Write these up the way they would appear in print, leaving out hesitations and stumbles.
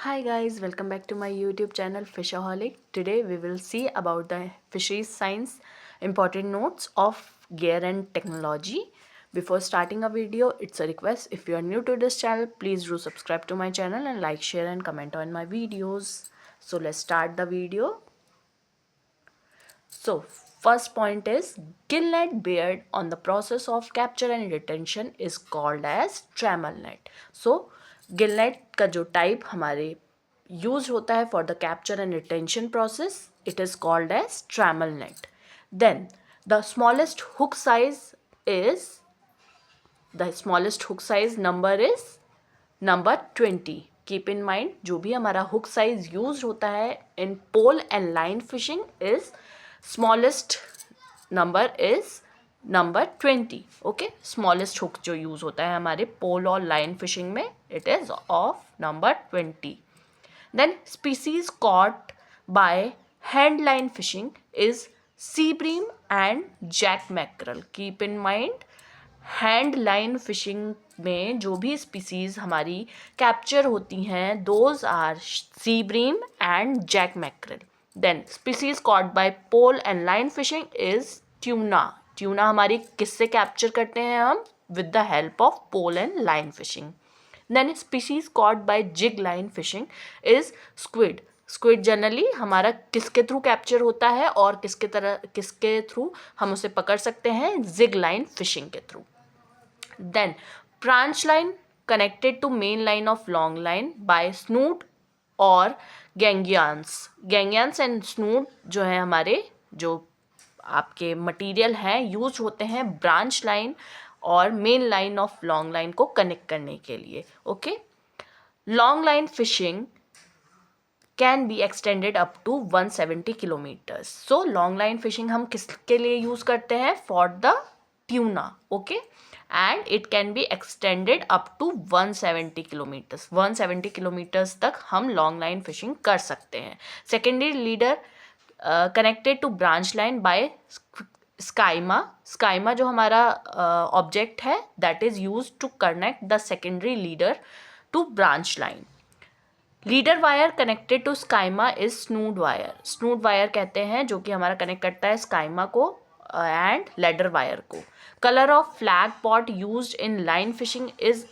Hi guys, welcome back to my YouTube channel Fishaholic. Today we will see about the fisheries science important notes of gear and technology. Before starting a video, it's a request. If you are new to this channel, please do subscribe to my channel and like, share and comment on my videos. So let's start the video. So first point is gill net beared on the process of capture and retention is called as trammel net. So gill net का जो type हमारे use होता है for the capture and retention process it is called as trammel net. Then the smallest hook size is number is number 20. Keep in mind जो भी हमारा hook size use होता है in pole and line fishing is smallest number is number 20. Okay, smallest hook जो use होता है हमारे pole और लाइन फिशिंग में it is of number 20. Then species caught by hand line fishing is sea bream and jack mackerel. Keep in mind hand line fishing में जो भी species हमारी कैप्चर होती हैं those are sea bream and jack mackerel. Then species caught by pole and line fishing is tuna. Tuna हमारी किससे capture करते हैं हम? With the help of pole and line fishing. Then species caught by jig line fishing is squid. Squid generally हमारा किसके through capture होता है और किसके थ्रू हम उसे पकड़ सकते हैं? जिग लाइन फिशिंग के through. Then branch line connected to main line of long line by snood और ganglions. Ganglions and snood जो है हमारे जो आपके मटेरियल हैं यूज होते हैं ब्रांच लाइन और main line of long line को कनेक्ट करने के लिए. Okay, long line fishing can be extended up to 170 kilometres. So long line fishing हम किसके लिए यूज करते हैं? For the tuna. Okay, and it can be extended up to 170 kilometers. 170 kilometers तक हम long line fishing कर सकते हैं. Secondary leader connected to branch line by schema. Schema जो हमारा object है that is used to connect the secondary leader to branch line. Leader wire connected to स्काइमा is snood wire. Snood wire कहते हैं जो कि हमारा कनेक्ट करता है स्काइमा को एंड लेडर वायर को. Colour of flag pot used in line fishing is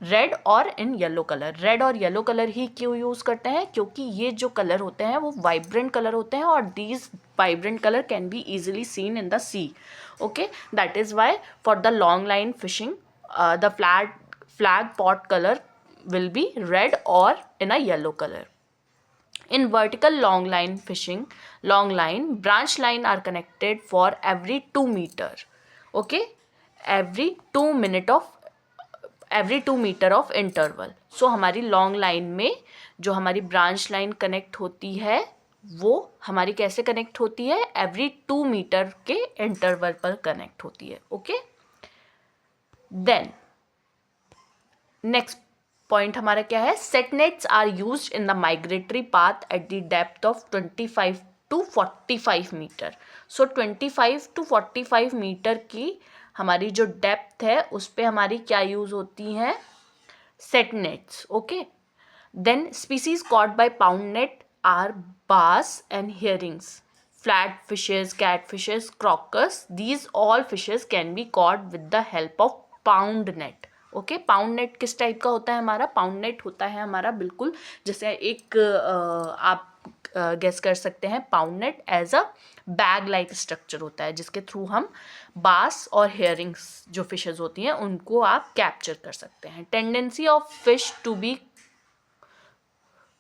red और इन येलो कलर. रेड और येलो कलर ही क्यों यूज करते हैं? क्योंकि ये जो कलर होते हैं वो वाइब्रेंट कलर होते हैं और these vibrant colour can be easily seen in the sea. Okay, that is why for the long line fishing the flag pot colour will be red or in a yellow color. In vertical long line fishing, long line branch line are connected for every 2 meter. Okay, every 2 meter of interval. So हमारी long line में जो हमारी branch line connect होती है वो हमारी कैसे connect होती है? every 2 meter के interval पर connect होती है. Okay, then next पॉइंट हमारा क्या है? Set nets are used in the migratory path at the depth of 25 to 45 metre. So 25 to 45 metre की हमारी जो डेप्थ है उस पर हमारी क्या यूज होती हैं? Set nets. Okay, then species caught by pound net are bass and herrings, flat fishes, cat fishes, croakers. These all fishes can be caught with the help of pound net. Okay, pound net किस type का होता है हमारा? Pound net होता है हमारा बिल्कुल जैसे एक आप गेस कर सकते हैं pound net as a bag like structure होता है जिसके थ्रू हम बास और हेयरिंग्स जो फिशेज होती हैं उनको आप कैप्चर कर सकते हैं. Tendency of fish to be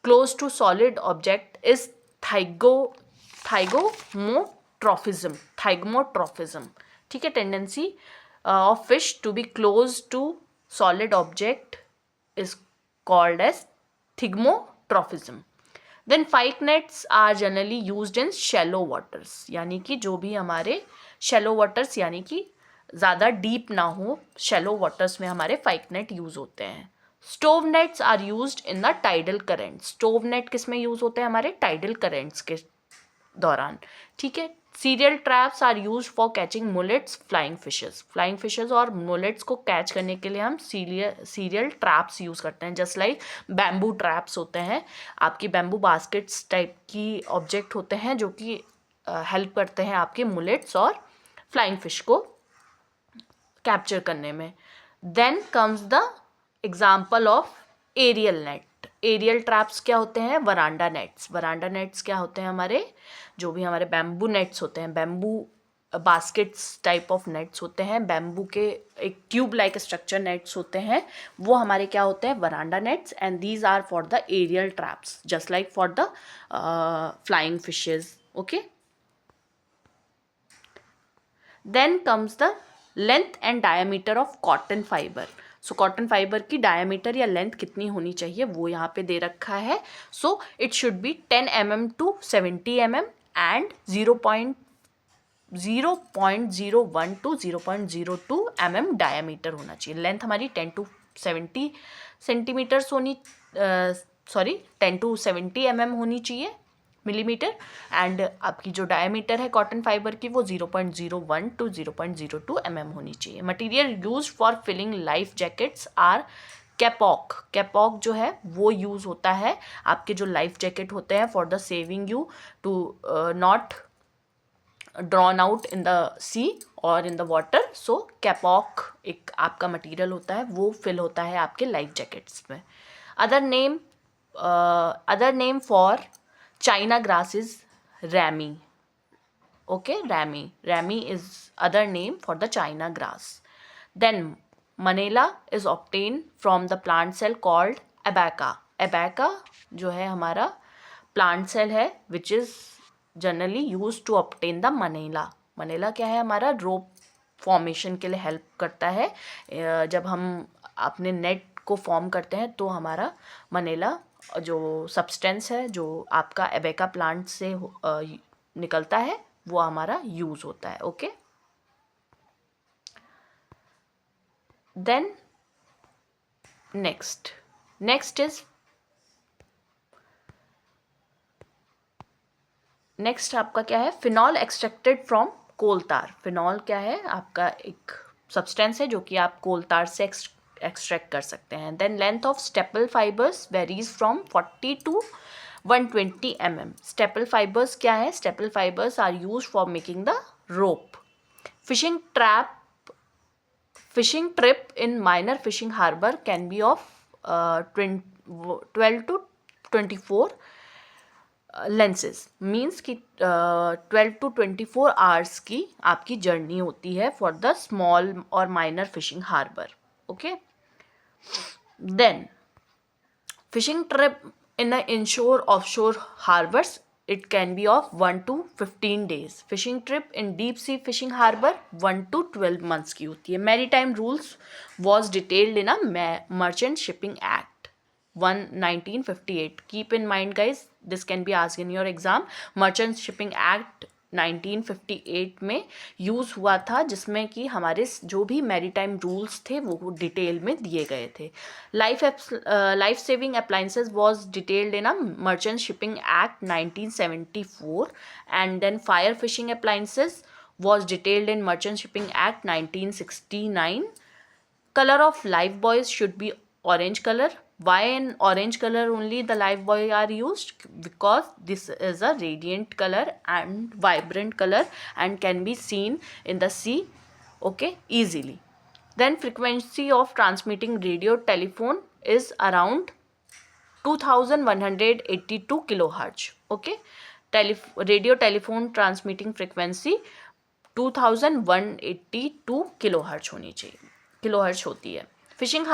close to solid object is thigmotropism. ठीक है, tendency of fish to be close to solid object is called as thigmotrophism. Then pike nets are generally used in shallow waters. यानी कि जो भी हमारे shallow waters यानी कि ज़्यादा deep ना हो shallow waters में हमारे pike net use होते हैं. Stove nets are used in the tidal currents. Stove net किस में use होते हैं? हमारे tidal currents के दौरान. ठीक है, serial traps are used for catching mullets, flying fishes. Flying fishes और मुलेट्स को कैच करने के लिए हम सीरियल ट्रैप्स यूज़ करते हैं, जस्ट लाइक बैम्बू ट्रैप्स होते हैं, आपकी बैम्बू बास्केट्स टाइप की ऑब्जेक्ट होते हैं जो कि हेल्प करते हैं आपके मुलेट्स और फ्लाइंग फिश को कैप्चर करने में। Then comes the example of aerial net. Aerial traps क्या होते हैं? Veranda nets. वरांडा नेट्स क्या होते हैं? हमारे जो भी हमारे बैम्बू नेट्स होते हैं, bamboo baskets type of nets होते हैं, बैम्बू के एक ट्यूब लाइक स्ट्रक्चर नेट्स होते हैं, वो हमारे क्या होते हैं? Veranda nets. And these are for the aerial traps just like for the flying fishes. Okay, then comes the length and diameter of cotton fibre. So cotton fibre की diameter या length कितनी होनी चाहिए वो यहाँ पे दे रखा है। So it should be 10 mm to 70 mm and 0.01 to 0.02 mm diameter होना चाहिए। लेंथ हमारी 10 to 70 सेंटीमीटर्स होनी 10 to 70 mm होनी चाहिए, मिलीमीटर। एंड आपकी जो डायमीटर है कॉटन फाइबर की वो 0.01 to 0.02 mm होनी चाहिए। Material use for filling life jackets are kapok. Kapok जो है वो यूज़ होता है आपके जो लाइफ जैकेट होते हैं for the saving you to not drawn out in the sea और इन द वाटर। सो कैपॉक एक आपका मटेरियल होता है, वो फिल होता है आपके लाइफ जैकेट्स में। Other name for China grass is rami. Okay, rami. Rami is other name for the China grass. Then manila is obtained from the plant cell called abaca. Abaca जो है हमारा plant cell है which is generally used to obtain the manila. manila क्या है? हमारा rope formation के लिए help करता है। जब हम अपने net को form करते हैं तो हमारा manila जो सब्सटेंस है जो आपका एबेका प्लांट से निकलता है वो हमारा यूज होता है। ओके, देन नेक्स्ट आपका क्या है? फिनॉल एक्सट्रैक्टेड फ्रॉम कोल तार। फिनॉल क्या है? आपका एक सब्सटेंस है जो कि आप कोल तार से एक्सट्रैक्ट कर सकते हैं। Then length of staple fibres varies from 40 to 120 mm। Staple fibres क्या है? Staple fibres are used for making the rope. Fishing trip in minor fishing harbour can be of 12 to 24 lenses. Means कि 12 to 24 hours की आपकी journey होती है for the small और minor fishing harbour. Okay, then fishing trip in the inshore offshore harbors, it can be of 1 to 15 days. Fishing trip in deep sea fishing harbor 1 to 12 months की होती है। Maritime rules was detailed in a Merchant Shipping Act 1958. Keep in mind guys, this can be asked in your exam. Merchant Shipping Act 1958 में use हुआ था, जिसमें कि हमारे जो भी मैरीटाइम रूल्स थे वो डिटेल में दिए गए थे। Life saving appliances was detailed in a merchant shipping act 1974 and then fire fishing appliances was detailed in merchant shipping act 1969। Colour of life buoys should be orange color. Why in orange color only the life buoy are used? Because this is a radiant color and vibrant color and can be seen in the sea, okay, easily. Then frequency of transmitting radio telephone is around 2182 kilohertz. Okay, radio telephone transmitting frequency 2182 kilohertz होनी चाहिए, kilohertz होती है। Fishing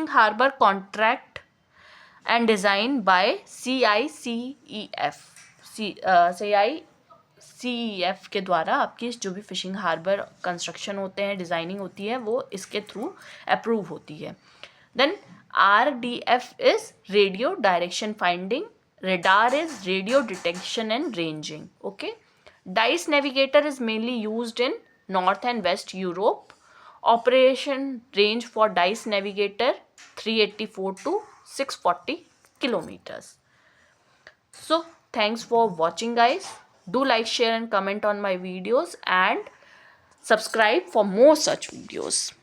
harbor contract and design by CICEF के द्वारा आपकी जो भी fishing harbour construction होते हैं, डिज़ाइनिंग होती है, वो इसके थ्रू अप्रूव होती है। Then RDF is radio direction finding, radar is radio detection and ranging. Okay, dice navigator is mainly used in North and West Europe. Operation range for dice navigator 384 to 640 kilometers. So thanks for watching guys. Do like, share and comment on my videos and subscribe for more such videos.